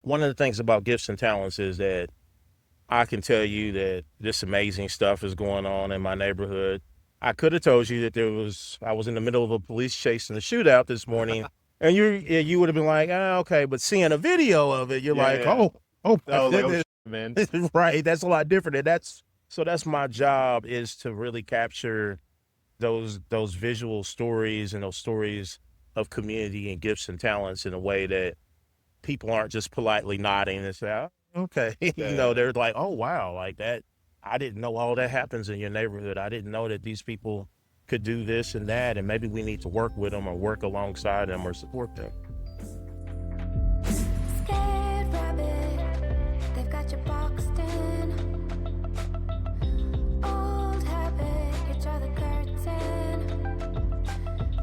one of the things about gifts and talents is that I can tell you that this amazing stuff is going on in my neighborhood. I could have told you that I was in the middle of a police chase and a shootout this morning, and you would have been like, oh, okay, but seeing a video of it, you're Yeah, like, yeah. oh I my was like, oh, goodness, man. right? That's a lot different, and that's my job is to really capture those visual stories and those stories of community and gifts and talents in a way that people aren't just politely nodding and say, oh, okay. Yeah. They're like, oh, wow, like that. I didn't know all that happens in your neighborhood. I didn't know that these people could do this and that. And maybe we need to work with them or work alongside them or support them. Scared rabbit, they've got you boxed in. Old habit, you draw the curtain.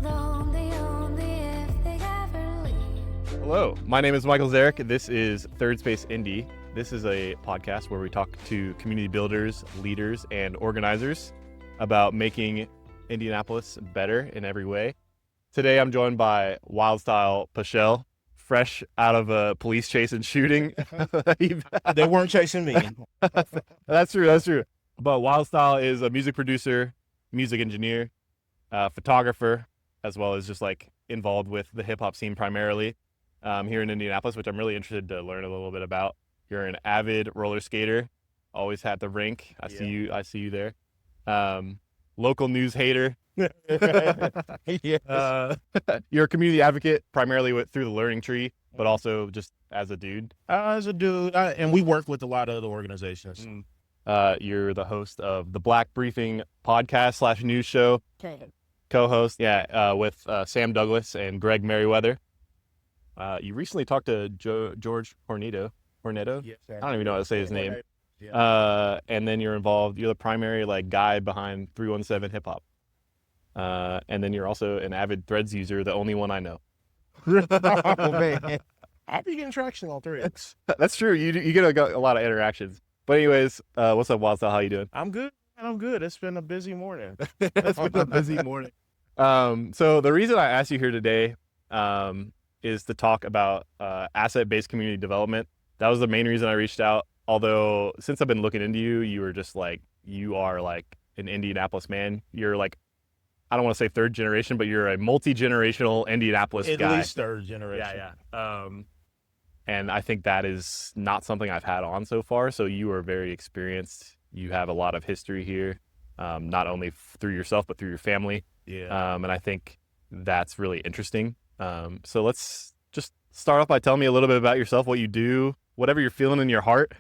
Lonely only if they ever leave. Hello, my name is Michael Zarick. This is Third Space Indy. This is a podcast where we talk to community builders, leaders, and organizers about making Indianapolis better in every way. Today, I'm joined by Wildstyle Paschall, fresh out of a police chase and shooting. They weren't chasing me. That's true. But Wildstyle is a music producer, music engineer, photographer, as well as just like involved with the hip hop scene primarily here in Indianapolis, which I'm really interested to learn a little bit about. You're an avid roller skater, always at the rink. I see you there. Local news hater. Yes. You're a community advocate primarily through the Learning Tree, but also just as a dude. As a dude, and we work with a lot of other organizations. You're the host of the Black Briefing podcast / news show. Co-host, with Sam Douglas and Greg Merriweather. You recently talked to George Hornito. Yes, I don't even know how to say his name. Yeah. And then you're the primary guy behind 317 Hip Hop. And then you're also an avid Threads user, the only one I know. Oh, man. I'll be getting traction on Threads. That's true. You get a lot of interactions. But anyways, what's up, Wildstyle? How you doing? I'm good. It's been a busy morning. It's been a busy morning. So the reason I asked you here today is to talk about asset-based community development. That was the main reason I reached out. Although since I've been looking into you, you are like an Indianapolis man. You're like, I don't want to say third generation, but you're a multi-generational Indianapolis guy. At least third generation. Yeah. And I think that is not something I've had on so far. So you are very experienced. You have a lot of history here, not only through yourself, but through your family. Yeah. And I think that's really interesting. So let's just start off by telling me a little bit about yourself, what you do, whatever you're feeling in your heart.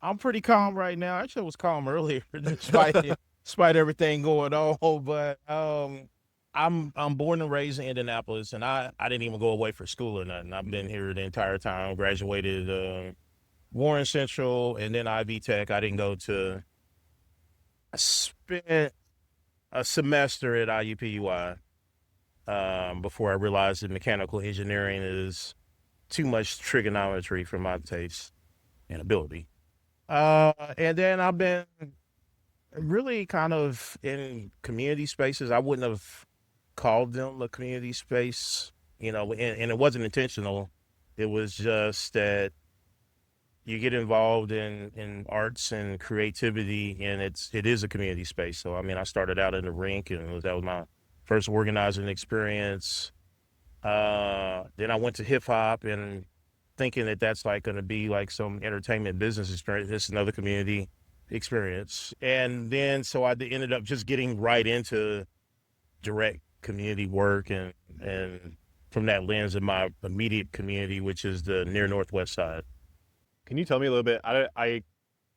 I'm pretty calm right now. Actually, I was calm earlier, despite everything going on. But I'm born and raised in Indianapolis, and I didn't even go away for school or nothing. I've been here the entire time. Graduated Warren Central and then Ivy Tech. I spent a semester at IUPUI before I realized that mechanical engineering is too much trigonometry for my taste and ability. And then I've been really kind of in community spaces. I wouldn't have called them a community space, and it wasn't intentional. It was just that you get involved in arts and creativity, and it is a community space. So, I mean, I started out in the rink, and that was my first organizing experience. Then I went to hip hop and thinking that that's like going to be like some entertainment business experience. It's another community experience. And then, so I ended up just getting right into direct community work and from that lens of my immediate community, which is the near Northwest side. Can you tell me a little bit? I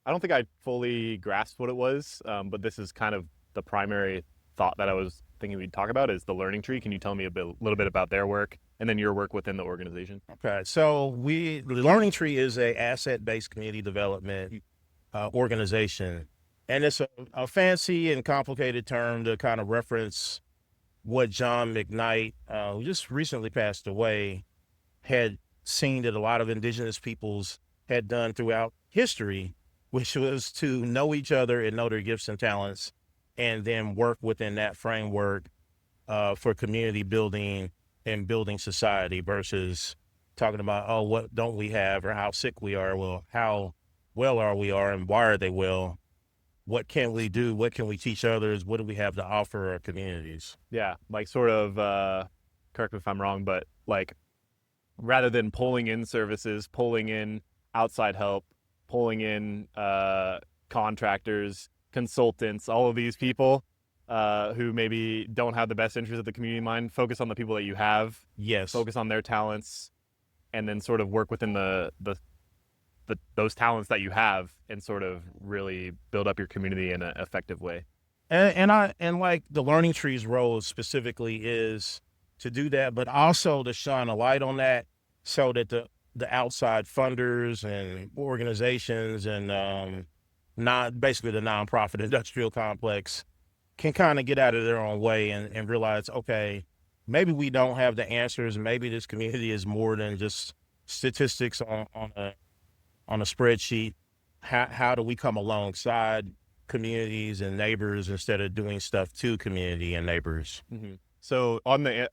don't think I fully grasped what it was, but this is kind of the primary thought that I was thinking we'd talk about is the Learning Tree. Can you tell me a little bit about their work and then your work within the organization? Okay, so the Learning Tree is a asset-based community development organization, and it's a fancy and complicated term to kind of reference what John McKnight, who just recently passed away, had seen that a lot of indigenous peoples had done throughout history, which was to know each other and know their gifts and talents, and then work within that framework for community building and building society versus talking about, oh, what don't we have or how sick we are. Well, how well are we and why are they well? What can we do? What can we teach others? What do we have to offer our communities? Yeah, like sort of, correct me if I'm wrong, but like rather than pulling in services, pulling in outside help, pulling in contractors, consultants, all of these people who maybe don't have the best interest of the community in mind, focus on the people that you have, Yes. focus on their talents, and then sort of work within those talents that you have and sort of really build up your community in an effective way. And like the Learning Tree's role specifically is to do that, but also to shine a light on that so that the outside funders and organizations and not basically the nonprofit industrial complex can kind of get out of their own way and realize, okay, maybe we don't have the answers. Maybe this community is more than just statistics on a spreadsheet. How do we come alongside communities and neighbors instead of doing stuff to community and neighbors? Mm-hmm. So on the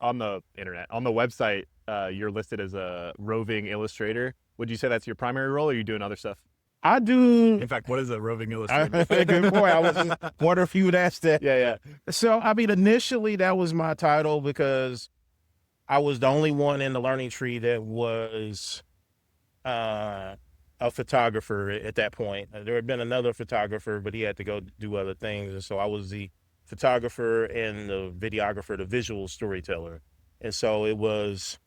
internet, on the website, you're listed as a roving illustrator. Would you say that's your primary role, or are you doing other stuff? I do. In fact, what is a roving illustrator? Good point. I was just wondering if you would ask that. Yeah. So, I mean, initially that was my title because I was the only one in the Learning Tree that was a photographer at that point. There had been another photographer, but he had to go do other things. And so I was the photographer and the videographer, the visual storyteller. And so it was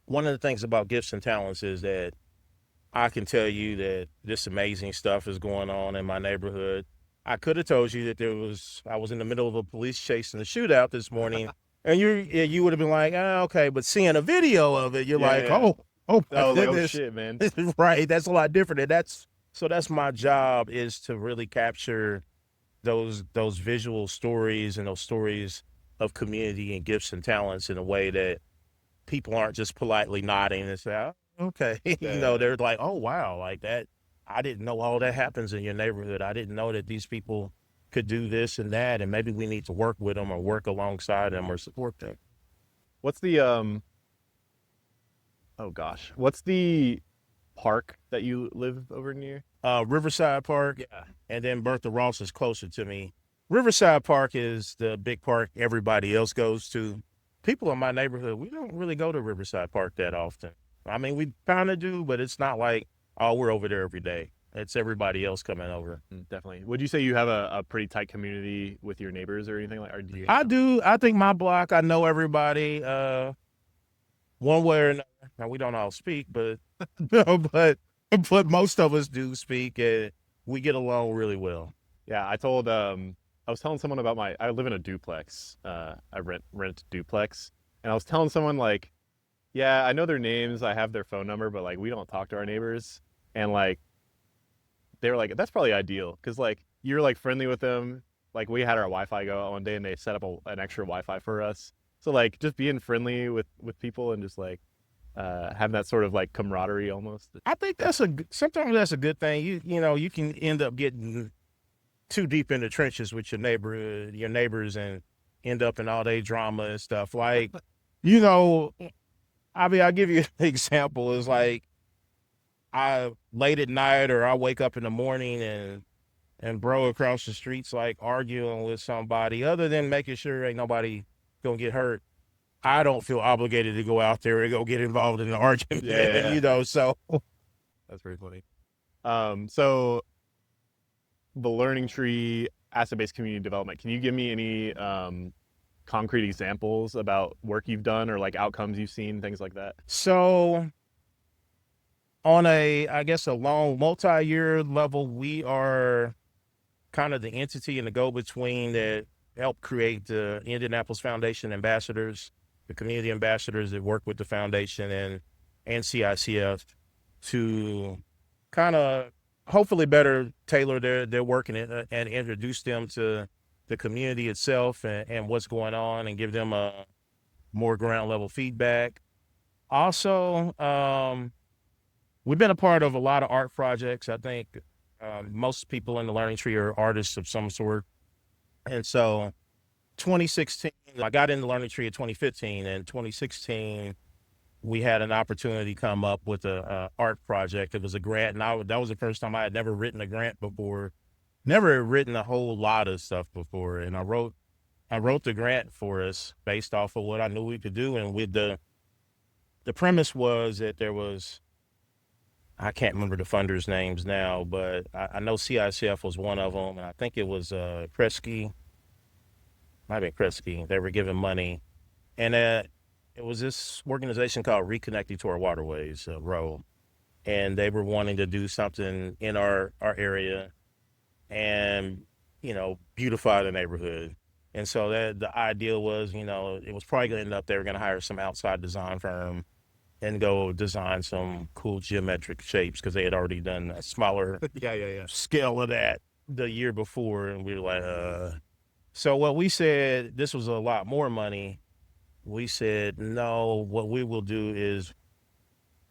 one of the things about gifts and talents is that I can tell you that this amazing stuff is going on in my neighborhood. I could have told you that I was in the middle of a police chase and a shootout this morning, and you would have been like, oh, okay, but seeing a video of it, you're like, yeah. oh, Oh shit, man. Right. That's a lot different. And that's my job, is to really capture those visual stories and those stories of community and gifts and talents in a way that people aren't just politely nodding and say, oh, okay. Yeah. They're like, oh, wow, like that. I didn't know all that happens in your neighborhood. I didn't know that these people could do this and that. And maybe we need to work with them or work alongside them or support them. What's the what's the park that you live over near? Riverside Park. Yeah. And then Bertha Ross is closer to me. Riverside Park is the big park everybody else goes to. People in my neighborhood, we don't really go to Riverside Park that often. I mean, we kind of do, but it's not like, oh, we're over there every day. It's everybody else coming over. Definitely. Would you say you have a pretty tight community with your neighbors or anything like? Or do you? I do. I think my block, I know everybody one way or another. Now, we don't all speak, but but most of us do speak, and we get along really well. Yeah, I was telling someone about I live in a duplex. I rent a duplex, and I was telling someone like, yeah, I know their names, I have their phone number, but like we don't talk to our neighbors. And like they were like, that's probably ideal because like you're like friendly with them. Like we had our Wi-Fi go out one day and they set up an extra Wi-Fi for us. So like just being friendly with people and just like having that sort of like camaraderie almost. I think sometimes that's a good thing. You can end up getting too deep in the trenches with your neighbors, and end up in all day drama and stuff. Like, I mean, I'll give you an example. It's like I late at night or I wake up in the morning and bro across the street's like arguing with somebody, other than making sure ain't nobody gonna get hurt. I don't feel obligated to go out there and go get involved in an argument. Yeah. So that's very funny. So the Learning Tree asset-based community development, can you give me any concrete examples about work you've done or like outcomes you've seen, things like that? So on a long multi-year level, we are kind of the entity and the go-between that help create the Indianapolis Foundation ambassadors, the community ambassadors that work with the foundation and CICF to kind of hopefully better tailor their work and introduce them to the community itself and what's going on, and give them a more ground level feedback. Also, we've been a part of a lot of art projects. I think most people in the Learning Tree are artists of some sort. And so 2016, I got in the Learning Tree in 2015, and 2016, we had an opportunity come up with a art project. It was a grant, and that was the first time I had never written a grant before, never written a whole lot of stuff before. And I wrote the grant for us based off of what I knew we could do. And with the premise was that there was, I can't remember the funders' names now, but I know CICF was one of them, and I think it was Kresge. Might have been Kresge. They were giving money, and it was this organization called Reconnecting to Our Waterways, ROW, and they were wanting to do something in our area, and beautify the neighborhood. And so the idea was, it was probably going to end up they were going to hire some outside design firm and go design some cool geometric shapes because they had already done a smaller scale of that the year before. And we were like, So what we said, this was a lot more money. We said, no, what we will do is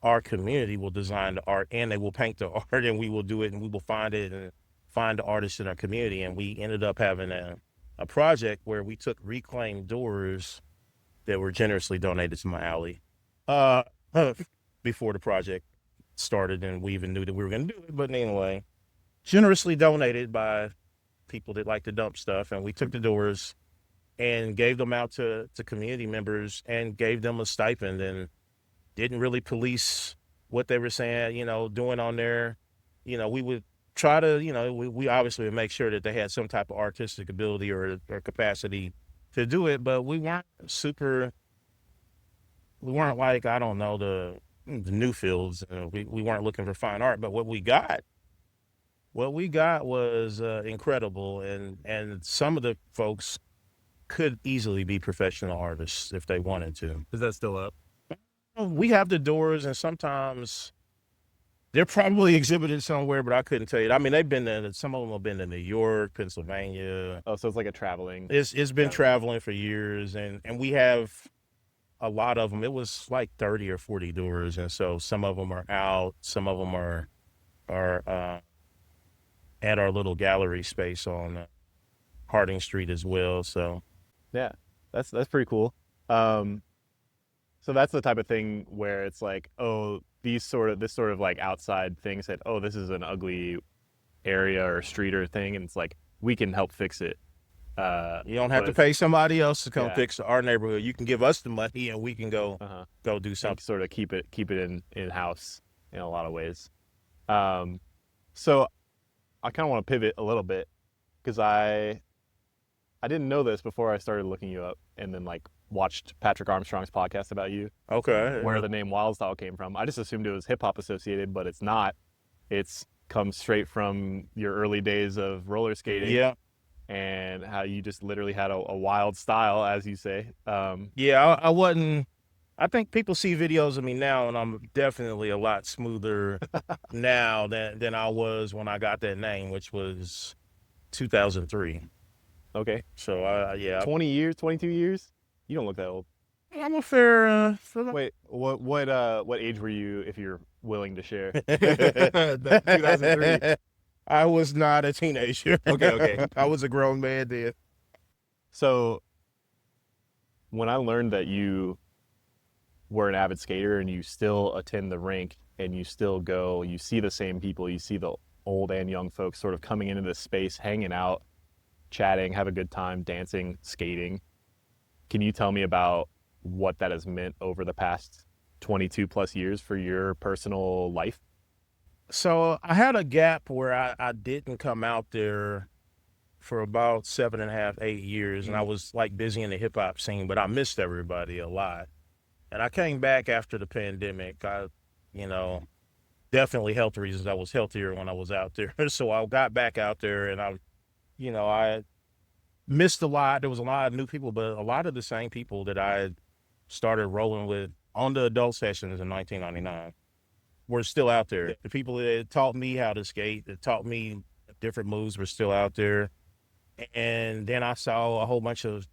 our community will design the art and they will paint the art and we will do it and we will find it and find the artists in our community. And we ended up having a project where we took reclaimed doors that were generously donated to my alley before the project started, and we even knew that we were going to do it. But anyway, generously donated by people that like to dump stuff, and we took the doors and gave them out to community members and gave them a stipend and didn't really police what they were saying, doing on there. We would try to, we obviously would make sure that they had some type of artistic ability or capacity to do it, but we weren't like, I don't know, the new fields. We weren't looking for fine art, but what we got was incredible. And some of the folks could easily be professional artists if they wanted to. Is that still up? We have the doors, and sometimes they're probably exhibited somewhere, but I couldn't tell you. I mean, some of them have been to New York, Pennsylvania. Oh, so it's like a traveling. It's been traveling for years, and we have a lot of them. It was like 30 or 40 doors, and so some of them are out, some of them are at our little gallery space on Harding Street as well. So yeah, that's pretty cool. So that's the type of thing where it's like, oh, this sort of like outside thing said, oh, this is an ugly area or street or thing, and it's like we can help fix it. You don't have to pay somebody else to come fix our neighborhood. You can give us the money, and we can go do something. Sort of keep it in house in a lot of ways. So I kind of want to pivot a little bit because I didn't know this before I started looking you up, and then like watched Patrick Armstrong's podcast about you. Okay. Where the name Wildstyle came from. I just assumed it was hip hop associated, but it's not. It's comes straight from your early days of roller skating. Yeah. And how you just literally had a wild style, as you say. I wasn't. I think people see videos of me now, and I'm definitely a lot smoother now than I was when I got that name, which was 2003. Okay. So 20 years, 22 years. You don't look that old. I'm a fair. Wait, what age were you, if you're willing to share? 2003. I was not a teenager. Okay. I was a grown man then. So when I learned that you were an avid skater and you still attend the rink and you still go, you see the same people, you see the old and young folks sort of coming into this space, hanging out, chatting, have a good time, dancing, skating. Can you tell me about what that has meant over the past 22 plus years for your personal life? So I had a gap where I didn't come out there for about 7.5, 8 years, and I was like busy in the hip hop scene, but I missed everybody a lot. And I came back after the pandemic. Definitely health reasons. I was healthier when I was out there. So I got back out there, and I missed a lot. There was a lot of new people, but a lot of the same people that I had started rolling with on the adult sessions in 1999 were still out there. The people that taught me how to skate, that taught me different moves were still out there. And then I saw a whole bunch of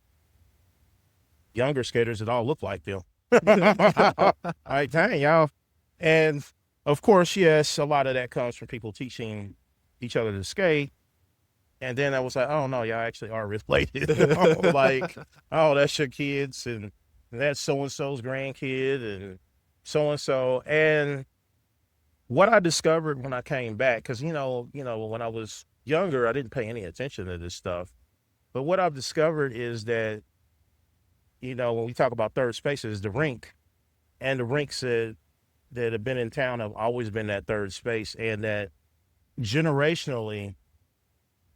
younger skaters that all looked like them. Like, dang, y'all. And of course, yes, a lot of that comes from people teaching each other to skate. And then I was like, oh no, y'all actually are related. Like, oh, that's your kids, and that's so-and-so's grandkid, and so and so. And what I discovered when I came back, because when I was younger, I didn't pay any attention to this stuff. But what I've discovered is that when we talk about third spaces, the rink and the rinks that have been in town have always been that third space, and that generationally,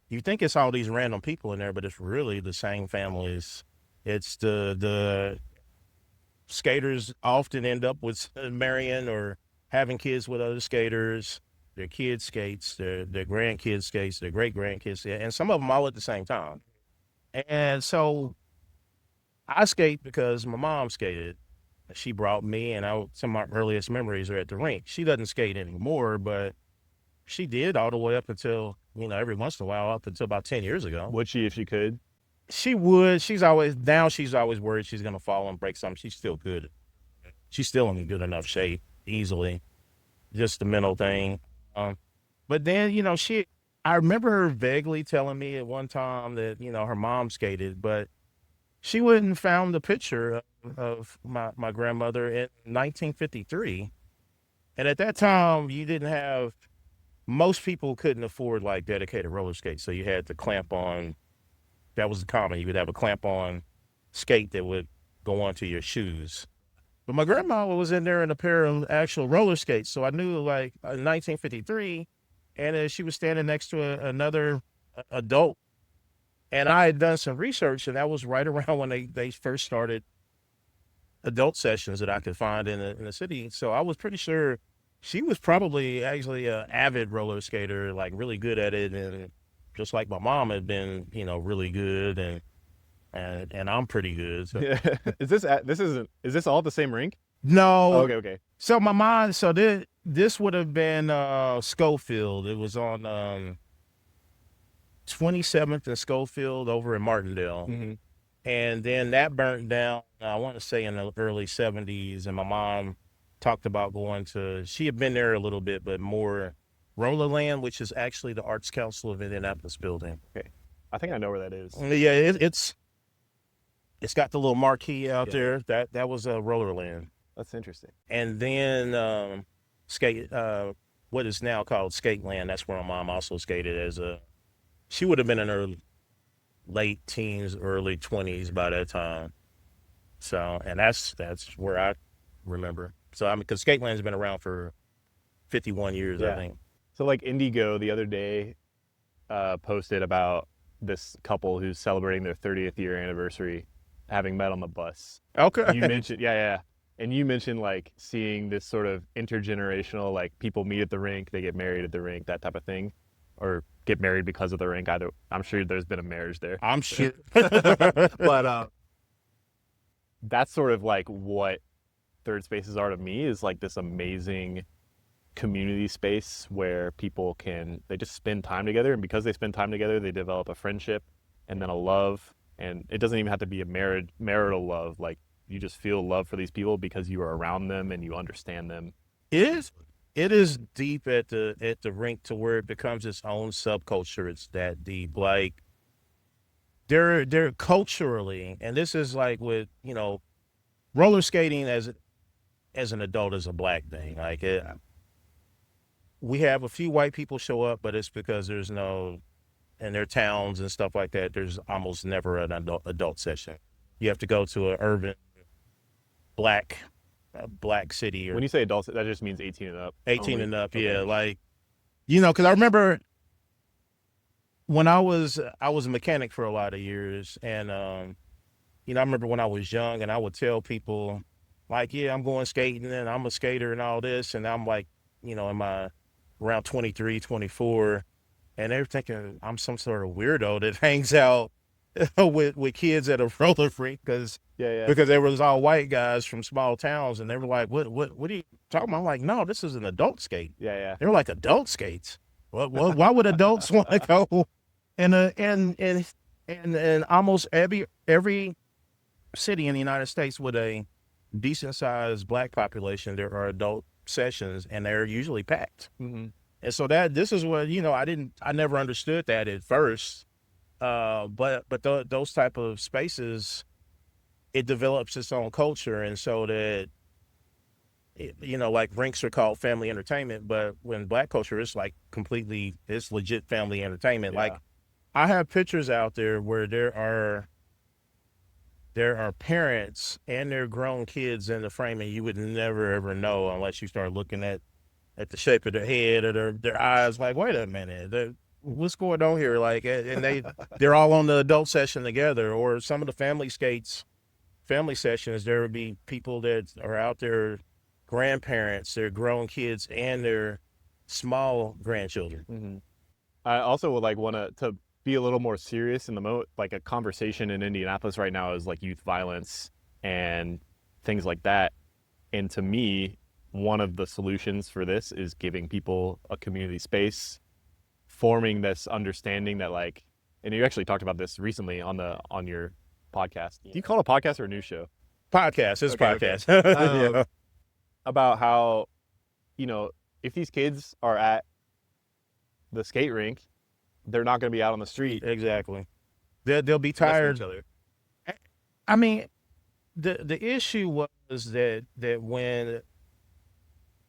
you think it's all these random people in there, but it's really the same families. It's the skaters often end up with marrying or having kids with other skaters. Their kids skates, their grandkids skates, their great grandkids, and some of them all at the same time. And so I skate because my mom skated. She brought me, and some of my earliest memories are at the rink. She doesn't skate anymore, but she did all the way up until, every once in a while, up until about 10 years ago. Would she if she could? She would. She's always worried she's going to fall and break something. She's still good. She's still in good enough shape, easily. Just the mental thing. But then, I remember her vaguely telling me at one time that, her mom skated, but she went and found the picture of my grandmother in 1953. And at that time, most people couldn't afford like dedicated roller skates. So you had to clamp on, that was common. You would have a clamp on skate that would go onto your shoes. But my grandma was in there in a pair of actual roller skates. So I knew like in 1953, and she was standing next to another adult. And I had done some research, and that was right around when they first started adult sessions that I could find in the city. So I was pretty sure she was probably actually an avid roller skater, like really good at it. And just like my mom had been, really good, and I'm pretty good. So. Yeah. Is this all the same rink? No. Oh, okay. So my mom, this would have been Schofield. It was on 27th and Schofield over in Martindale. Mm-hmm. And then that burnt down, I want to say in the early 70s. And my mom talked about she had been there a little bit, but more Rollerland, which is actually the Arts Council of Indianapolis building. Okay. I think I know where that is. Yeah, it's got the little marquee out there. That was a Rollerland. That's interesting. And then what is now called Skateland. That's where my mom also skated she would have been in her late teens, early 20s by that time. So, and that's where I remember. So, because Skateland's been around for 51 years, I think. So, like Indigo the other day posted about this couple who's celebrating their 30th year anniversary having met on the bus. Okay. You mentioned, and you mentioned like seeing this sort of intergenerational, like people meet at the rink, they get married at the rink, that type of thing, or get married because of the rink. I'm sure there's been a marriage there. I'm sure. But that's sort of like what third spaces are to me, is like this amazing community space where people they just spend time together, and because they spend time together, they develop a friendship and then a love. And it doesn't even have to be a marital love. Like you just feel love for these people because you are around them and you understand them. It is deep at the rink to where it becomes its own subculture. It's that deep. Like they're culturally, and this is like with roller skating as an adult is a black thing. Like we have a few white people show up, but it's because there's in their towns and stuff like that, there's almost never an adult session. You have to go to an urban black city. When you say adults, that just means 18 and up. 18 and up, okay. Yeah. Like, because I remember when I was a mechanic for a lot of years, and I remember when I was young, and I would tell people, like, yeah, I'm going skating, and I'm a skater and all this, and I'm like, in my around 23, 24, and they're thinking I'm some sort of weirdo that hangs out with kids at a roller rink because there was all white guys from small towns, and they were like, what are you talking about? I'm like, no, this is an adult skate. Yeah. They were like, adult skates? Why would adults want to go? And almost every city in the United States with a decent sized black population, there are adult sessions, and they're usually packed. Mm-hmm. And so this is what, I never understood that at first. But those type of spaces, it develops its own culture. And so that you know, like rinks are called family entertainment, but when Black culture, it's like completely, it's legit family entertainment. Yeah. Like I have pictures out there where there are parents and their grown kids in the frame, and you would never ever know unless you start looking at the shape of their head or their eyes. Like, wait a minute, what's going on here? Like, and they're all on the adult session together, or some of the family sessions. There would be people that are out there, grandparents, their grown kids, and their small grandchildren. Mm-hmm. I also would like want to be a little more serious in the moment. Like a conversation in Indianapolis right now is like youth violence and things like that. And to me, one of the solutions for this is giving people a community space, forming this understanding that like, and you actually talked about this recently on your podcast. Do you call it a podcast or a news show? Podcast. It's Okay, podcast. Yeah. About how, you know, if these kids are at the skate rink, they're not going to be out on the street. Exactly. They'll be messing with tired. each other. I mean, the issue was that when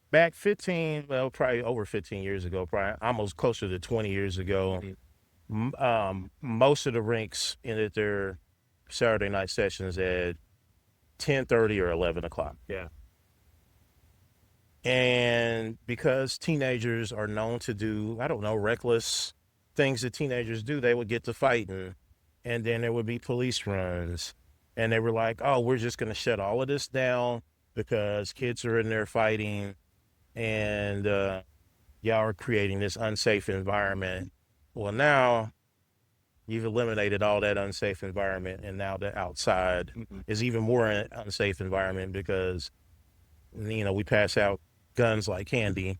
back 15, well, probably over 15 years ago, probably almost closer to 20 years ago, most of the rinks ended their Saturday night sessions at 10:30 or 11 o'clock. Yeah. And because teenagers are known to do, I don't know, reckless things that teenagers do, they would get to fighting, and then there would be police runs. And they were like, oh, we're just going to shut all of this down because kids are in there fighting, and y'all are creating this unsafe environment. Well, now you've eliminated all that unsafe environment, and now the outside is even more an unsafe environment because, you know, we pass out guns like candy,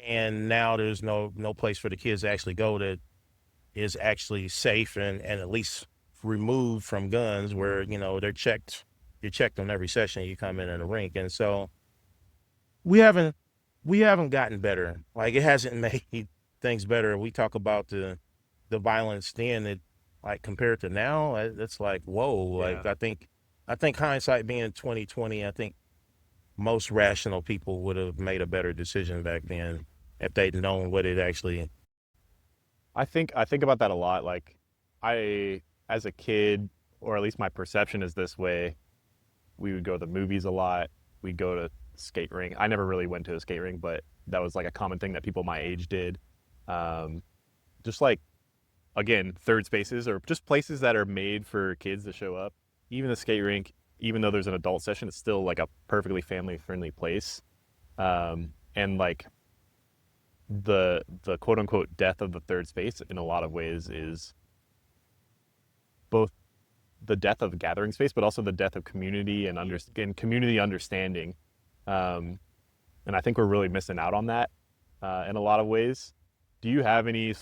and now there's no place for the kids to actually go that is actually safe and at least removed from guns, where, you know, you're checked on every session you come in a rink. And so we haven't gotten better. Like, it hasn't made things better. We talk about the violence then, it, like, compared to now, it's like, whoa. Like, I think hindsight being 2020, I think most rational people would have made a better decision back then if they'd known what it actually. I think about that a lot. Like, as a kid, or at least my perception is this way, we would go to the movies a lot. We'd go to skate rink. I never really went to a skate rink, but that was like a common thing that people my age did. Just like, again, third spaces or just places that are made for kids to show up. Even the skate rink, even though there's an adult session, it's still like a perfectly family-friendly place. And like the quote unquote death of the third space in a lot of ways is both the death of gathering space, but also the death of community and community understanding. And I think we're really missing out on that in a lot of ways. Do you have any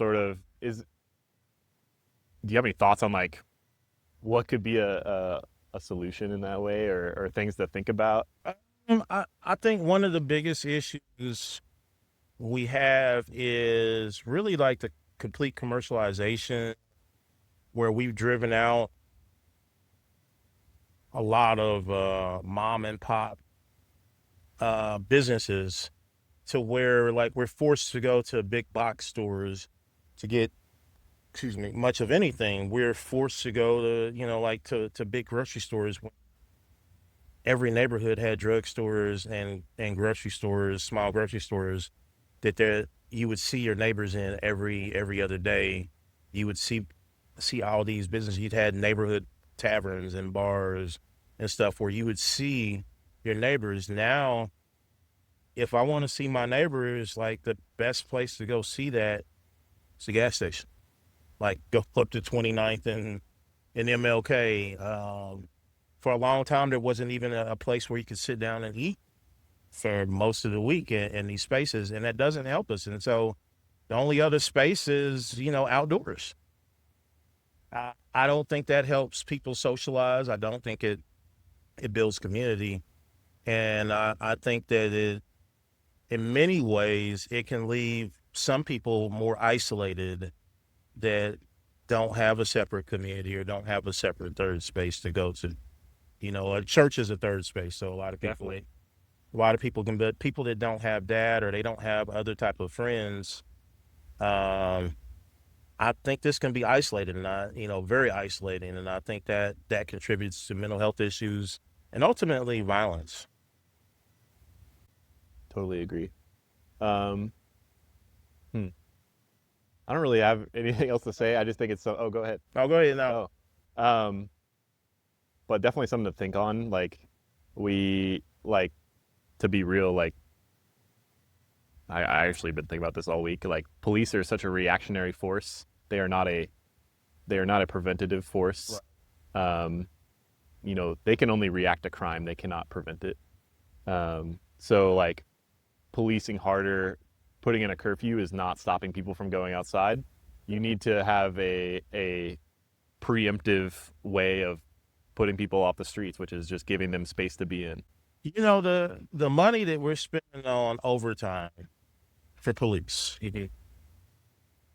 thoughts on like what could be a solution in that way, or things to think about? I think one of the biggest issues we have is really like the complete commercialization, where we've driven out a lot of mom and pop businesses to where, like, we're forced to go to big box stores to get, much of anything. We're forced to go to, you know, like to big grocery stores. Every neighborhood had drugstores and grocery stores, small grocery stores that you would see your neighbors in every other day. You would see all these businesses. You'd had neighborhood taverns and bars and stuff where you would see your neighbors. Now, if I want to see my neighbors, like, the best place to go see that is the gas station. Like, go up to 29th and MLK. For a long time, there wasn't even a place where you could sit down and eat for most of the week in these spaces, and that doesn't help us. And so the only other space is, you know, outdoors. I don't think that helps people socialize. I don't think it builds community. And I think that in many ways, it can leave some people more isolated that don't have a separate community or don't have a separate third space to go to. You know, a church is a third space, so a lot of people A lot of people can, but people that don't have dad or they don't have other type of friends, I think this can be isolated and very isolating. And I think that that contributes to mental health issues and ultimately violence. Totally agree. Um, I don't really have anything else to say. I just think it's so. Oh, go ahead. Oh, go ahead now. Oh, but definitely something to think on. Like, we like to be real. Like, I actually been thinking about this all week. Like, police are such a reactionary force. They are not a preventative force. Right. They can only react to crime. They cannot prevent it. So like, policing harder, putting in a curfew is not stopping people from going outside. You need to have a preemptive way of putting people off the streets, which is just giving them space to be in. The money that we're spending on overtime for police.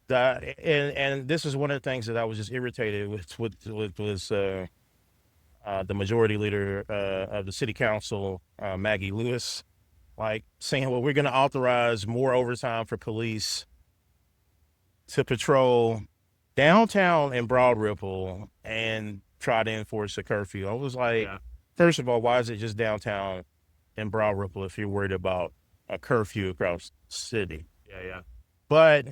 And this is one of the things that I was just irritated with was the majority leader of the city council, Maggie Lewis, like saying, well, we're going to authorize more overtime for police to patrol downtown and Broad Ripple and try to enforce a curfew. I was like, first of all, why is it just downtown and Broad Ripple if you're worried about a curfew across the city? Yeah. But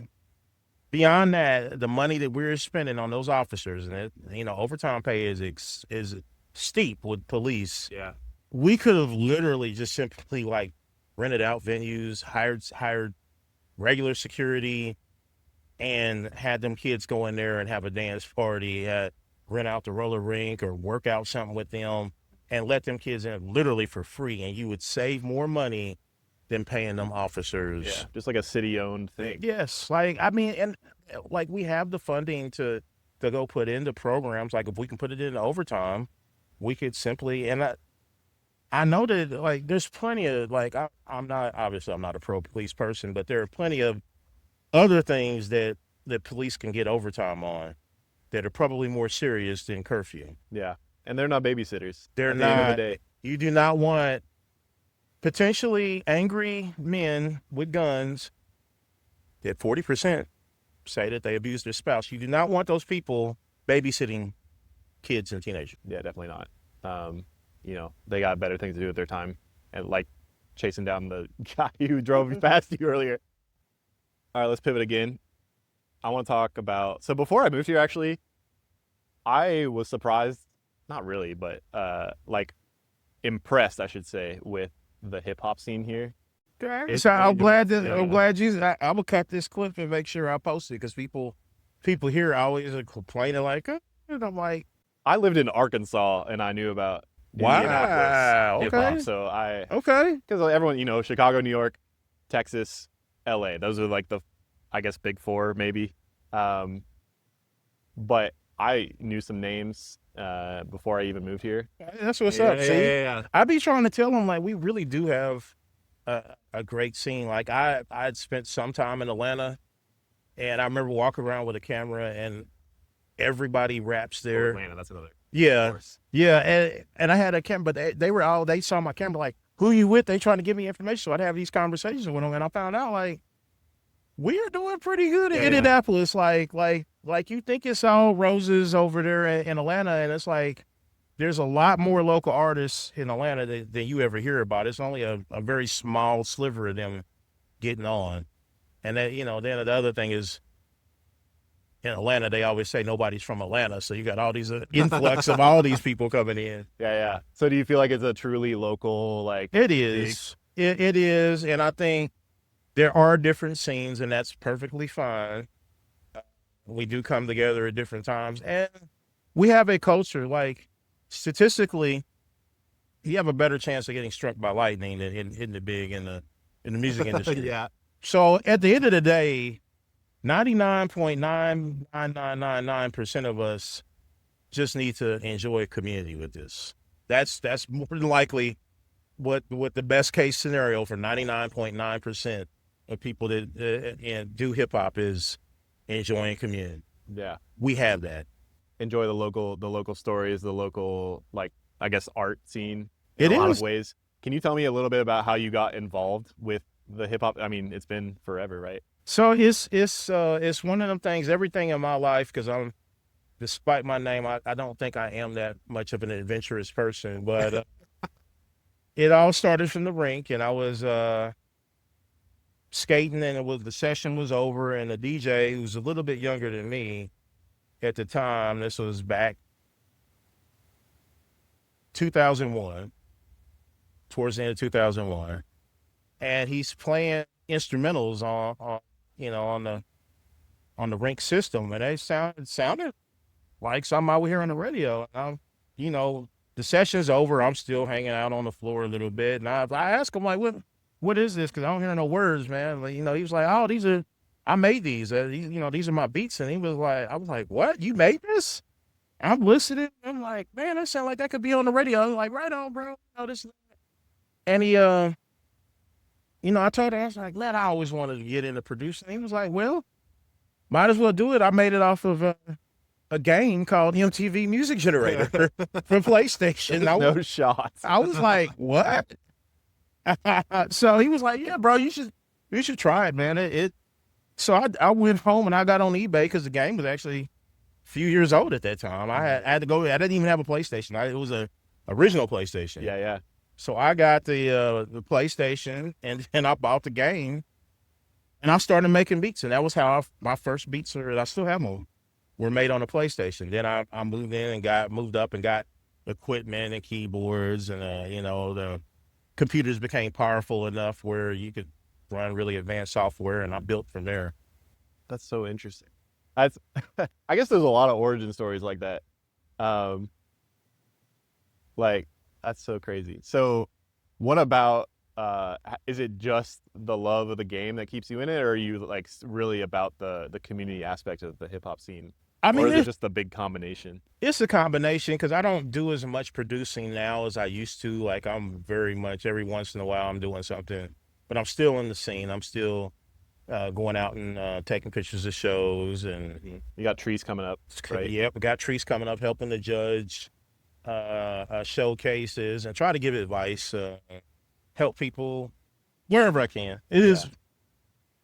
beyond that, the money that we're spending on those officers, and overtime pay is steep with police. Yeah. We could have literally just simply like rented out venues, hired regular security, and had them kids go in there and have a dance party, rent out the roller rink or work out something with them, and let them kids in literally for free, and you would save more money than paying them officers. Yeah, just like a city-owned thing. Yes, and we have the funding to go put into programs. Like if we can put it into overtime, we could simply, and I know that like there's plenty of I'm not a pro police person, but there are plenty of other things that the police can get overtime on that are probably more serious than curfew. Yeah, and they're not babysitters. They're at not. The end of the day. You do not want potentially angry men with guns that 40% say that they abuse their spouse. You do not want those people babysitting kids and teenagers. Yeah, definitely not. They got better things to do with their time, and like chasing down the guy who drove past you earlier. All right, let's pivot again. I want to talk about, so before I moved here, actually, I was surprised, not really, but impressed, I should say, with the hip hop scene here. So I'm glad you. I will cut this clip and make sure I post it because people here always are complaining and I'm like, I lived in Arkansas and I knew about wow, Indianapolis hip hop. So because everyone, Chicago, New York, Texas, LA, those are like the, I guess, big four maybe. But I knew some names before I even moved here. That's what's up. See, Yeah. I be trying to tell them we really do have a great scene. Like I'd spent some time in Atlanta, and I remember walking around with a camera, and everybody raps there. Atlanta, that's another. Yeah, and I had a camera, but they saw my camera like, who you with? They trying to give me information, so I'd have these conversations with them, and I found out we are doing pretty good in Indianapolis. Like you think it's all roses over there in Atlanta, and it's like there's a lot more local artists in Atlanta than you ever hear about. It's only a very small sliver of them getting on. And then, then the other thing is in Atlanta, they always say nobody's from Atlanta. So you got all these influx of all these people coming in. Yeah. So do you feel like it's a truly local, It is. It is. And I think there are different scenes, and that's perfectly fine. We do come together at different times, and we have a culture. Statistically, you have a better chance of getting struck by lightning than hitting it big in the music industry. Yeah. So at the end of the day, 99.99999% of us just need to enjoy community with this. That's more than likely what the best case scenario for 99.9% of people that do hip hop is enjoying community. Yeah. We have that. Enjoy the local stories, the local, I guess, art scene It in a lot is. of ways. Can you tell me a little bit about how you got involved with the hip hop? I mean, it's been forever, right? So it's one of them things. Everything in my life, because despite my name, I don't think I am that much of an adventurous person. But it all started from the rink, and I was skating, and the session was over, and the DJ, who was a little bit younger than me at the time, this was back 2001, towards the end of 2001, and he's playing instrumentals on on the rink system, and it sounded like something I would hear on the radio. And the session's over. I'm still hanging out on the floor a little bit, and I asked him, like, what is this? Because I don't hear no words, man. Like, he was like, oh, I made these. These are my beats. And I was like, what? You made this? I'm listening. I'm like, man, that sounds like that could be on the radio. I'm like, right on, bro. This. And he, I told him, I was like, lad, I always wanted to get into producing. He was like, well, might as well do it. I made it off of a game called MTV Music Generator from PlayStation. No shots. I was like, what? So he was like, yeah, bro, you should try it, man. So I went home and I got on eBay because the game was actually a few years old at that time. I had to go. I didn't even have a PlayStation. It was a original PlayStation. Yeah. So I got the PlayStation and I bought the game, and I started making beats, and that was how my first beats I still have them, were made on the PlayStation. Then I moved in and moved up and got equipment and keyboards, and the computers became powerful enough where you could run really advanced software, and I built from there. That's so interesting. I guess there's a lot of origin stories like that. That's so crazy. So what about, is it just the love of the game that keeps you in it, or are you like really about the community aspect of the hip hop scene? I mean, or is it just the big combination? It's a combination, because I don't do as much producing now as I used to. Like, I'm very much, every once in a while I'm doing something, but I'm still in the scene. I'm still going out and taking pictures of shows. And you got Chreece coming up, right? Yep, we got Chreece coming up, helping the judge showcases, and try to give advice, help people wherever I can. It is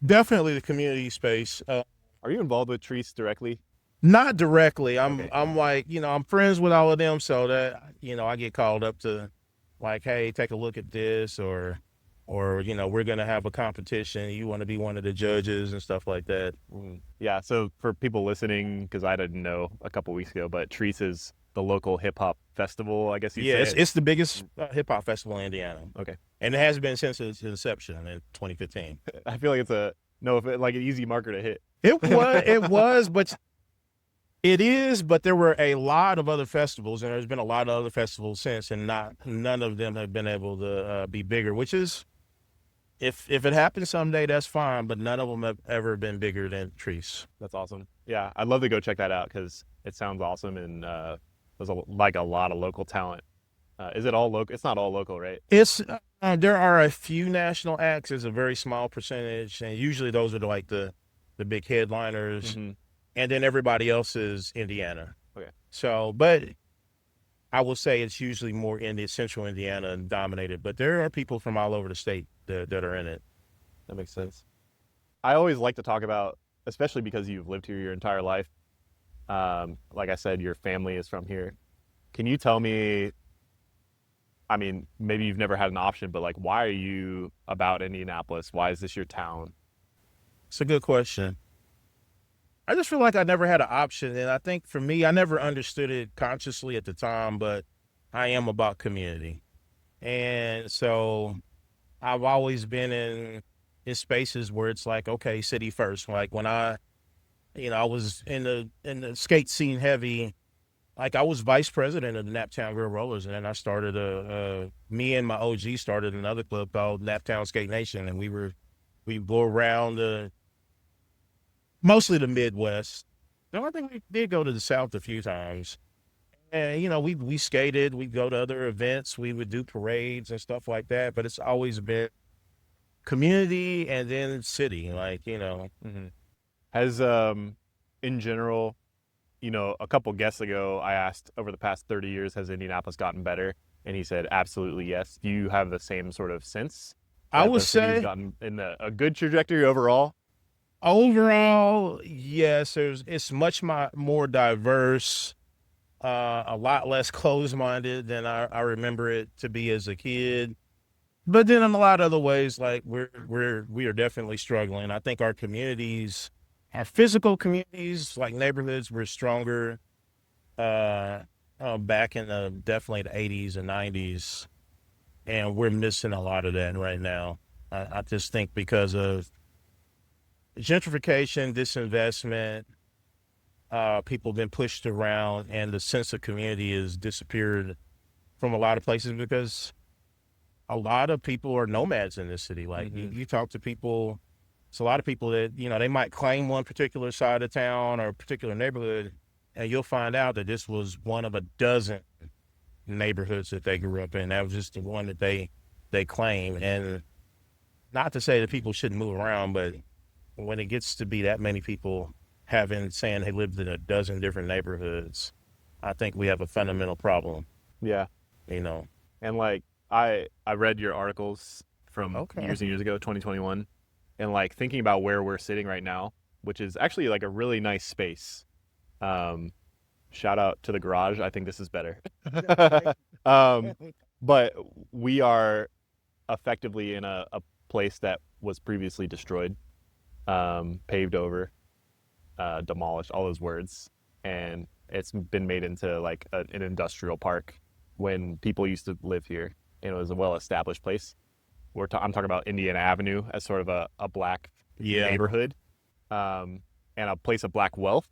definitely the community space. Are you involved with Chreece directly? Not directly. I'm Okay. like, I'm friends with all of them, so that, I get called up to, like, hey, take a look at this, or we're going to have a competition. You want to be one of the judges and stuff like that. Yeah. So for people listening, because I didn't know a couple weeks ago, but Chreece is the local hip hop festival, I guess you'd say. It's the biggest hip hop festival in Indiana. Okay. And it has been since its inception in 2015. I feel like it's an easy marker to hit. It was, but it is, but there were a lot of other festivals, and there's been a lot of other festivals since, and none of them have been able to be bigger, which is, if it happens someday, that's fine, but none of them have ever been bigger than Chreece. That's awesome. Yeah, I'd love to go check that out because it sounds awesome, and there's a lot of local talent. Is it all local? It's not all local, right? It's there are a few national acts. It's a very small percentage, and usually those are like the big headliners, Mm-hmm. and then everybody else is Indiana. Okay. So, but I will say it's usually more in the central Indiana dominated, but there are people from all over the state that are in it. That makes sense. I always like to talk about, especially because you've lived here your entire life. Like I said, your family is from here. Can you tell me, I mean, maybe you've never had an option, but like, why are you about Indianapolis? Why is this your town? It's a good question. I just feel like I never had an option, and I think for me, I never understood it consciously at the time, but I am about community. And so I've always been in spaces where it's like, okay, city first. Like when I was in the skate scene heavy, like I was vice president of the Naptown Grill Rollers, and then I started me and my OG started another club called Naptown Skate Nation, and we go around mostly the Midwest. No, I think we did go to the South a few times. And, we skated, we'd go to other events, we would do parades and stuff like that, but it's always been community and then city, Mm-hmm. Has, in general, a couple guests ago, I asked over the past 30 years, has Indianapolis gotten better? And he said, absolutely yes. Do you have the same sort of sense I that would the city's say gotten in a good trajectory overall? overall, yes, it's much more diverse, a lot less closed-minded than I remember it to be as a kid. But then in a lot of other ways, like we are definitely struggling. I think our communities, our physical communities, like neighborhoods, were stronger back in the definitely the 80s and 90s, and we're missing a lot of that right now. I just think because of gentrification, disinvestment, people have been pushed around, and the sense of community has disappeared from a lot of places because a lot of people are nomads in this city. Like you talk to people, it's a lot of people that, they might claim one particular side of town or a particular neighborhood, and you'll find out that this was one of a dozen neighborhoods that they grew up in. That was just the one that they claim. And not to say that people shouldn't move around, but when it gets to be that many people saying they lived in a dozen different neighborhoods, I think we have a fundamental problem, Yeah. And like, I read your articles from years and years ago, 2021, and like thinking about where we're sitting right now, which is actually like a really nice space. Shout out to the garage. I think this is better. But we are effectively in a place that was previously destroyed, paved over, demolished, all those words. And it's been made into like an industrial park when people used to live here. And it was a well-established place. I'm talking about Indiana Avenue as sort of a black neighborhood, and a place of black wealth.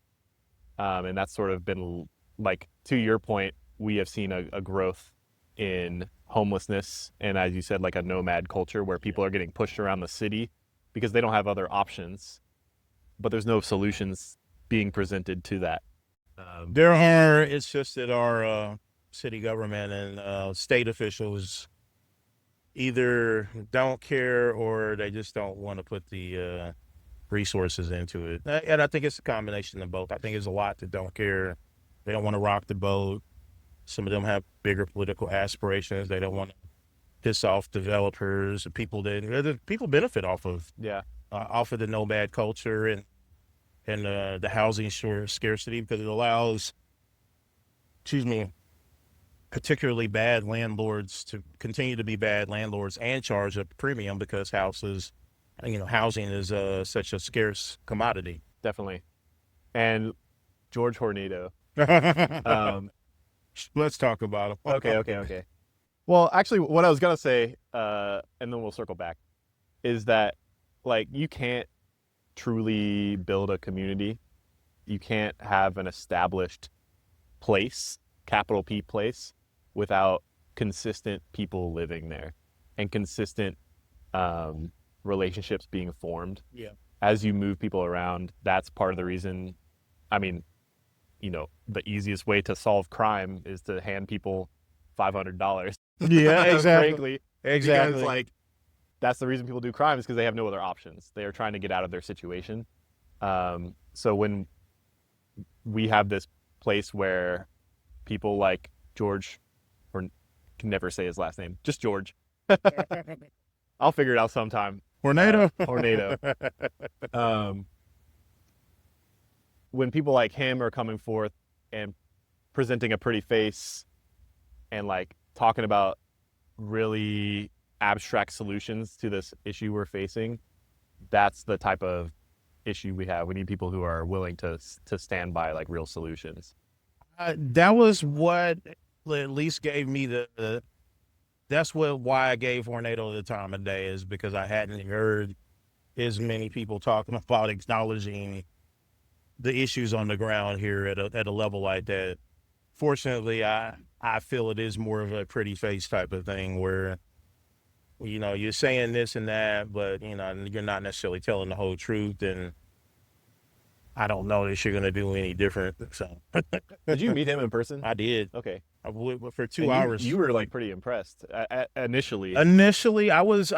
And that's sort of been, like, to your point, we have seen a growth in homelessness and, as you said, like a nomad culture where people are getting pushed around the city because they don't have other options, but there's no solutions being presented to that. There are. It's just that our city government and state officials either don't care or they just don't want to put the resources into it. And I think it's a combination of both. I think there's a lot that don't care. They don't want to rock the boat. Some of them have bigger political aspirations. They don't want to piss off developers, people that people benefit off of. Off of the nomad culture and the housing scarcity, because it allows, particularly bad landlords to continue to be bad landlords and charge a premium because housing is such a scarce commodity. Definitely. And George Hornado. Let's talk about him. Okay. Well, actually, what I was going to say, and then we'll circle back, is that, like, you can't truly build a community. You can't have an established place, capital P place, without consistent people living there and consistent relationships being formed. Yeah. As you move people around, that's part of the reason. I mean, the easiest way to solve crime is to hand people $500. Yeah, exactly. Frankly, Exactly. because, like, that's the reason people do crime, is because they have no other options. They are trying to get out of their situation. So when we have this place where people like George, or can never say his last name, just George. I'll figure it out sometime. Hornado. When people like him are coming forth and presenting a pretty face and, like, talking about really abstract solutions to this issue we're facing, that's the type of issue we have. We need people who are willing to stand by, like, real solutions. That was what at least gave me why I gave Hornado the time of day, is because I hadn't heard as many people talking about acknowledging the issues on the ground here at a level like that. Fortunately, I feel it is more of a pretty face type of thing where, you're saying this and that, but, you're not necessarily telling the whole truth. And I don't know that you're going to do any different. So, Did you meet him in person? I did. Okay. I went for 2 hours. You were, like, pretty impressed initially. Initially, I was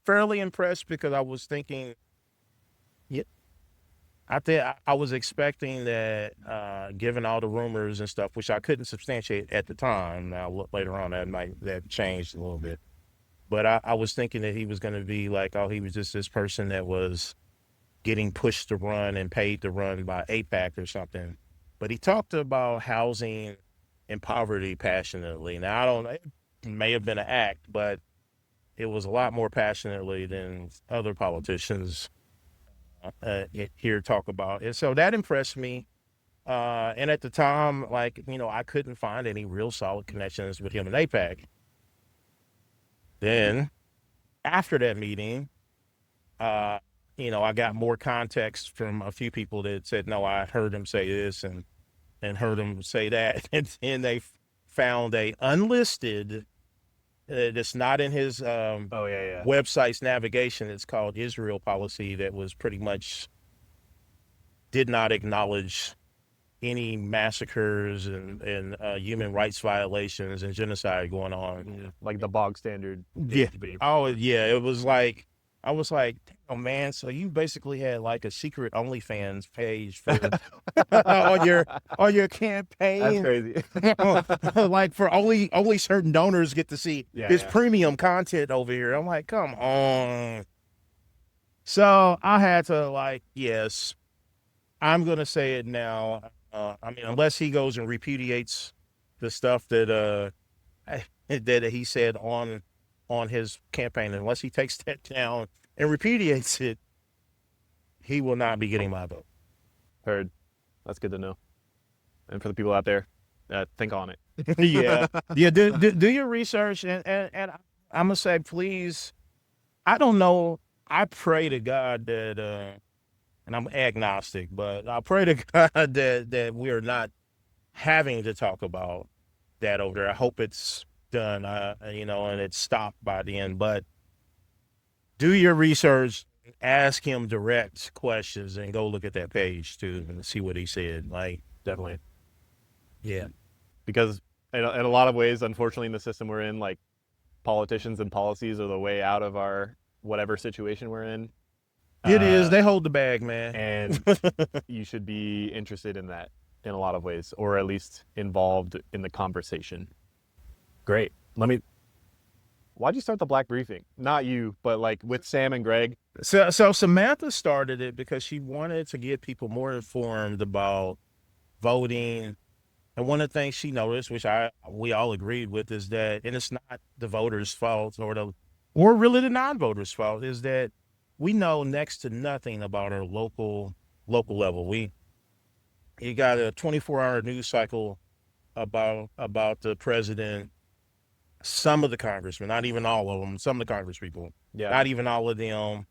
fairly impressed because I was thinking, I was expecting that, given all the rumors and stuff, which I couldn't substantiate at the time. Now later on, that changed a little bit. But I was thinking that he was going to be like, oh, he was just this person that was getting pushed to run and paid to run by AIPAC or something. But he talked about housing and poverty passionately. Now, I don't know, it may have been an act, but it was a lot more passionately than other politicians here talk about. And so that impressed me. And at the time, like, I couldn't find any real solid connections with him and AIPAC. Then after that meeting, I got more context from a few people that said, no, I heard him say this and heard him say that. And they found a unlisted, that's not in his website's navigation. It's called Israel policy, that was pretty much did not acknowledge any massacres and human rights violations and genocide going on. Like the bog standard. Yeah. Oh, yeah. It was like, I was like, damn, man. So you basically had like a secret OnlyFans page for on your campaign. That's crazy. Like for only certain donors get to see this premium content over here. I'm like, come on. So I had to like, yes, I'm gonna say it now. Unless he goes and repudiates the stuff that that he said on his campaign, unless he takes that down and repudiates it, he will not be getting my vote. Heard. That's good to know. And for the people out there, think on it. Yeah. Do your research, and I'm gonna say, please. I don't know. I pray to God that, and I'm agnostic, but I pray to God that we are not having to talk about that over there. I hope it's done, and it's stopped by the end. But do your research, ask him direct questions, and go look at that page too and see what he said. Like, Definitely. yeah, Because in a lot of ways, unfortunately, in the system we're in, like politicians and policies are the way out of our whatever situation we're in. it is. They hold the bag, man. And you should be interested in that in a lot of ways, or at least involved in the conversation. Great. Why'd you start the Black Briefing? Not you, but like with Sam and Greg. So Samantha started it because she wanted to get people more informed about voting. And one of the things she noticed, which we all agreed with, is that, and it's not the voters' fault or really the non-voters' fault, is that we know next to nothing about our local level. You got a 24-hour news cycle about the president, some of the congressmen, not even all of them, some of the congress people, not even all of them,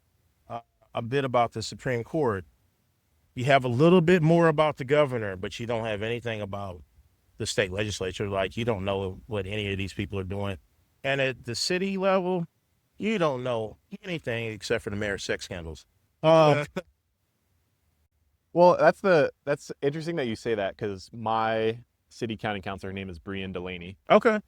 a bit about the Supreme Court. You have a little bit more about the governor, but you don't have anything about the state legislature. Like, you don't know what any of these people are doing. And at the city level, you don't know anything except for the mayor's sex scandals. Well, that's interesting that you say that, because my city county councilor, her name is Brian Delaney. Okay.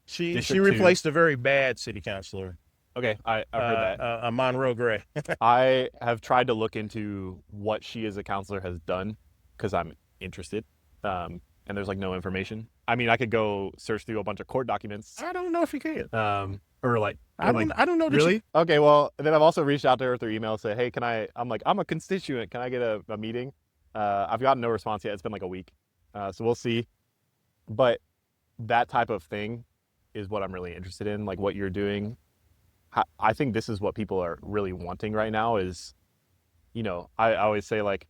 She replaced a very bad city councilor. Okay, I've heard that. Monroe Gray. I have tried to look into what she as a counselor has done because I'm interested. And there's like no information. I mean, I could go search through a bunch of court documents. I don't know if you can. I don't know. Really? Okay, well, then I've also reached out to her through email, say, hey, I'm a constituent. Can I get a meeting? I've gotten no response yet. It's been like a week. So we'll see. But that type of thing is what I'm really interested in, like what you're doing. I think this is what people are really wanting right now is, I always say, like,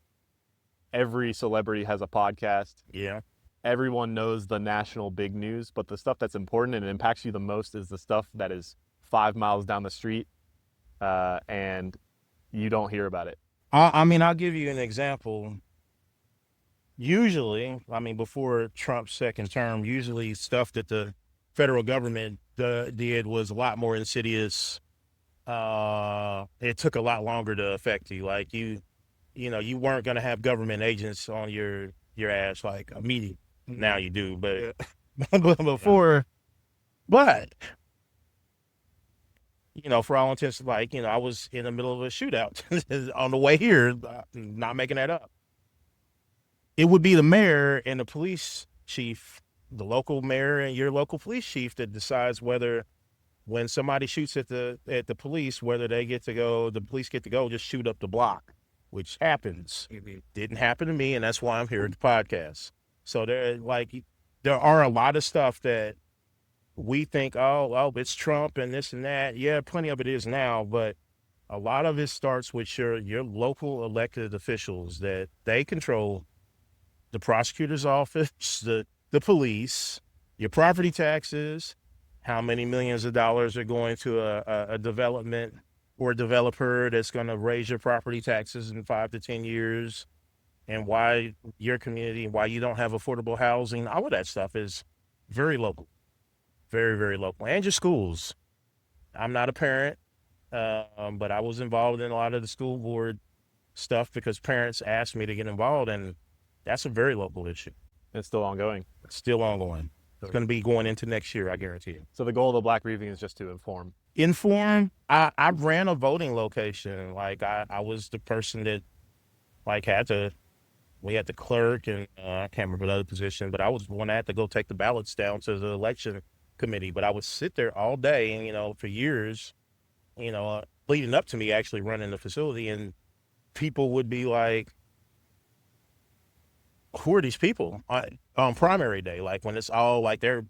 every celebrity has a podcast. Yeah. Everyone knows the national big news, but the stuff that's important and impacts you the most is the stuff that is 5 miles down the street, and you don't hear about it. I'll give you an example. Usually, before Trump's second term, usually stuff that the federal government did was a lot more insidious. It took a lot longer to affect you. Like, you weren't going to have government agents on your ass like immediately. Now you do, but before, but for all intents, like, I was in the middle of a shootout on the way here, not making that up. It would be the mayor and the police chief, the local mayor and your local police chief, that decides whether, when somebody shoots at the police, whether the police get to go just shoot up the block, which happens. It didn't happen to me, and that's why I'm here at the podcast. So there are a lot of stuff that we think, oh, it's Trump and this and that. Yeah, plenty of it is now, but a lot of it starts with your local elected officials, that they control the prosecutor's office, the police, your property taxes, how many millions of dollars are going to a development or a developer that's going to raise your property taxes in 5 to 10 years, and why your community, why you don't have affordable housing. All of that stuff is very local, very, very local. And your schools. I'm not a parent, but I was involved in a lot of the school board stuff because parents asked me to get involved, and that's a very local issue. It's still ongoing. It's still ongoing. It's going to be going into next year, I guarantee you. So the goal of the Black Briefing is just to inform. I ran a voting location. Like, I was the person that, like, we had the clerk, and I can't remember the other position, but I was the one that had to go take the ballots down to the election committee. But I would sit there all day, and, for years, leading up to me actually running the facility, and people would be like, who are these people on primary day? Like, when it's all like I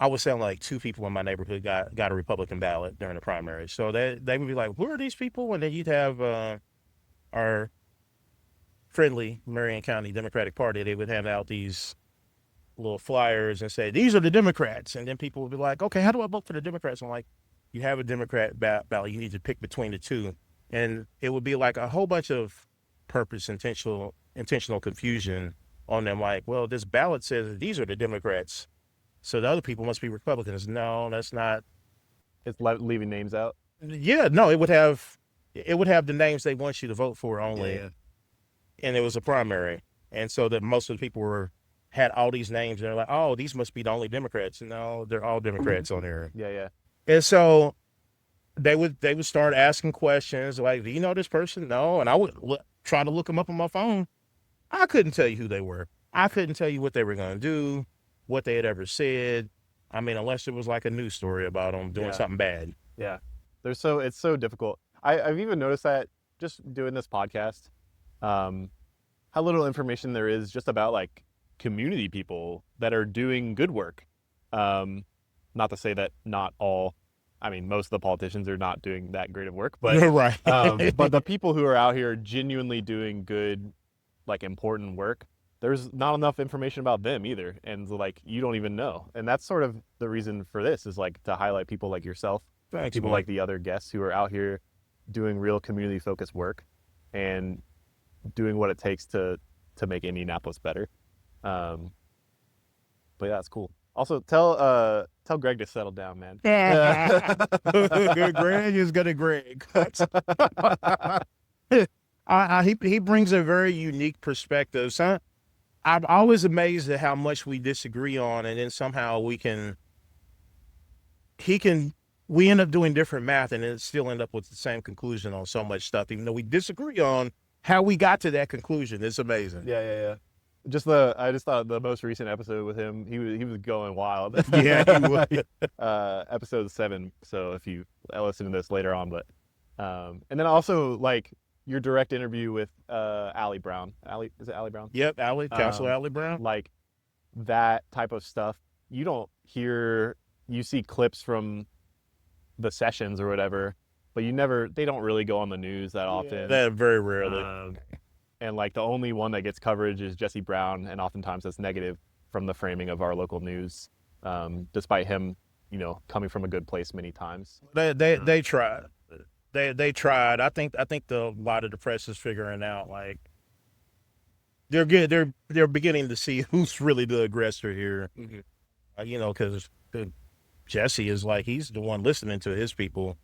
would say like 2 people in my neighborhood got a Republican ballot during the primary. So they would be like, who are these people? And then you'd have our friendly Marion County Democratic Party. They would hand out these little flyers and say, these are the Democrats. And then people would be like, okay, how do I vote for the Democrats? I'm like, you have a Democrat ballot. You need to pick between the 2. And it would be like a whole bunch of intentional confusion on them. Like, well, this ballot says that these are the Democrats, so the other people must be Republicans. No, that's not. It's leaving names out. Yeah, no, it would have the names they want you to vote for only. Yeah. And it was a primary, and so that most of the people had all these names, and they're like, oh, these must be the only Democrats. No, they're all Democrats on there. Yeah. And so they would start asking questions like, do you know this person? No. And I would try to look them up on my phone. I couldn't tell you who they were. I couldn't tell you what they were going to do, what they had ever said. I mean, unless it was like a news story about them doing something bad. Yeah. It's so difficult. I've even noticed that just doing this podcast, how little information there is just about like community people that are doing good work. Not to say that not all, I mean, most of the politicians are not doing that great of work, but right. But the people who are out here genuinely doing good, like important work, there's not enough information about them either, and like you don't even know. And that's sort of the reason for this, is like to highlight people like yourself, people like the other guests who are out here doing real community focused work and doing what it takes to make Indianapolis better. But yeah, that's cool. Also, tell Greg to settle down, man. Greg is gonna Greg. He brings a very unique perspective. So I'm always amazed at how much we disagree on, and then somehow we end up doing different math, and then still end up with the same conclusion on so much stuff, even though we disagree on how we got to that conclusion. It's amazing. Yeah. I just thought the most recent episode with him, he was going wild. Yeah, he was. Episode 7. So if you listen to this later on, but and then also like your direct interview with Allie Brown. Is it Allie Brown? Yep, Councilor Allie Brown. Like that type of stuff, you don't hear. You see clips from the sessions or whatever, but they don't really go on the news that often. That very rarely. And like the only one that gets coverage is Jesse Brown, and oftentimes that's negative from the framing of our local news, despite him, coming from a good place many times. They tried. They tried. I think a lot of the press is figuring out, like, they're good. They're beginning to see who's really the aggressor here. Mm-hmm. Because Jesse is like, he's the one listening to his people.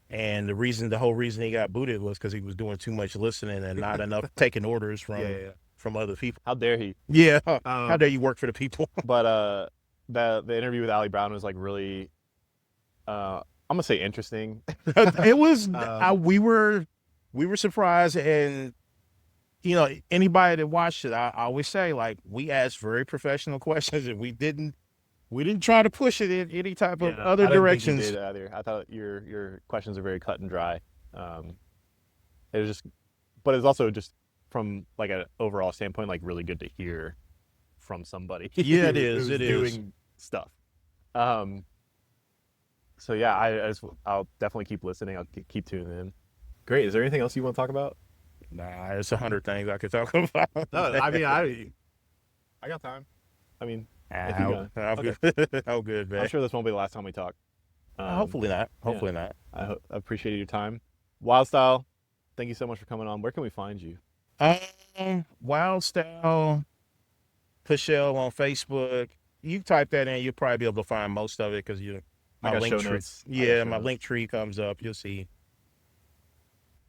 And the whole reason he got booted was because he was doing too much listening and not enough taking orders from other people. How dare he? Yeah. How dare you work for the people? But the interview with Allie Brown was like really I'm gonna say interesting. It was we were surprised, and anybody that watched it, I always say, like, we asked very professional questions, and we didn't try to push it in any type of other I didn't directions. think you did either. I thought your questions are very cut and dry. It was just, but it's also just from like an overall standpoint, like really good to hear from somebody. Yeah, it who's is. It is. doing stuff. So yeah, I'll definitely keep listening. I'll keep tuning in. Great. Is there anything else you want to talk about? Nah, it's 100 things I could talk about. No, I mean I got time. I mean, if you got I'm okay. good. I'm good, man. I'm sure this won't be the last time we talk. Hopefully not. Hopefully not. I appreciate your time. Wildstyle, thank you so much for coming on. Where can we find you? Wildstyle Paschall on Facebook. You type that in, you'll probably be able to find most of it because I my got link show tree. notes. Yeah, my link tree comes up. You'll see.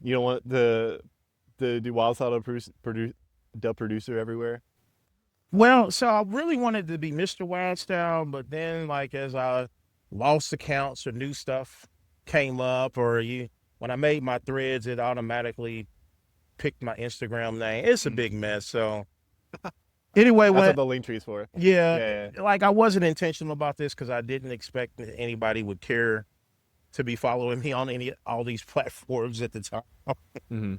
You don't want the do Wildstyle the producer everywhere? Well, so I really wanted to be Mr. Wildstyle, but then like as I lost accounts or new stuff came up, or when I made my threads, it automatically picked my Instagram name. It's a big mess. So anyway, That's what the link tree's for. Yeah, like I wasn't intentional about this because I didn't expect that anybody would care to be following me on all these platforms at the time. Mm-hmm.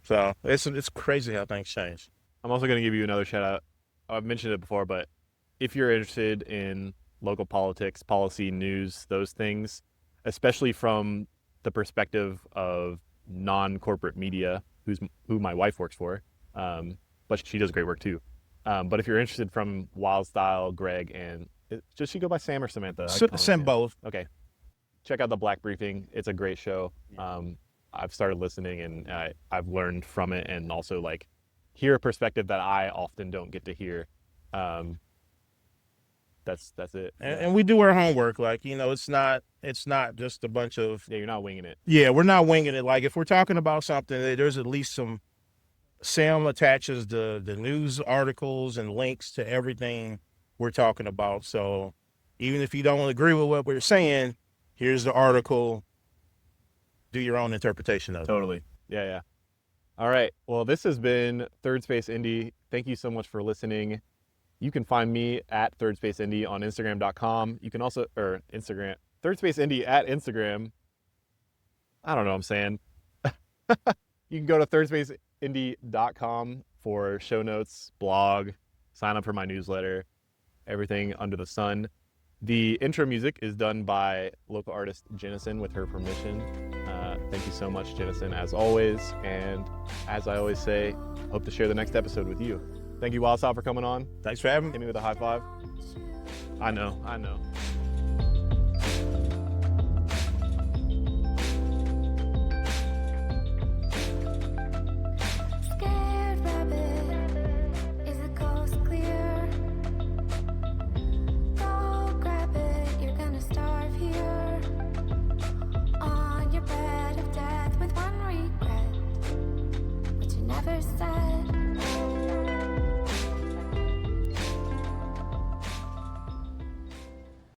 So it's crazy how things change. I'm also going to give you another shout out. I've mentioned it before, but if you're interested in local politics, policy, news, those things, especially from the perspective of non-corporate media, who my wife works for, but she does great work too. But if you're interested from Wildstyle, Greg, and does she go by Sam or Samantha? Sam both. Okay. Check out the Black Briefing. It's a great show. I've started listening and I've learned from it, and also like hear a perspective that I often don't get to hear. That's it. And we do our homework. Like, it's not just a bunch of. Yeah, you're not winging it. Yeah, we're not winging it. Like if we're talking about something, there's at least some. Sam attaches the news articles and links to everything we're talking about. So even if you don't agree with what we're saying, here's the article. Do your own interpretation of it. Totally. Yeah. All right. Well, this has been Third Space Indy. Thank you so much for listening. You can find me at Third Space Indy on Instagram.com. You can also, Instagram, Third Space Indy at Instagram. I don't know what I'm saying. You can go to thirdspaceindy.com for show notes, blog, sign up for my newsletter, everything under the sun. The intro music is done by local artist Jennison with her permission. Thank you so much, Jennison, as always. And as I always say, hope to share the next episode with you. Thank you, Wildstyle, for coming on. Thanks for having me. Hit me with a high five. I know.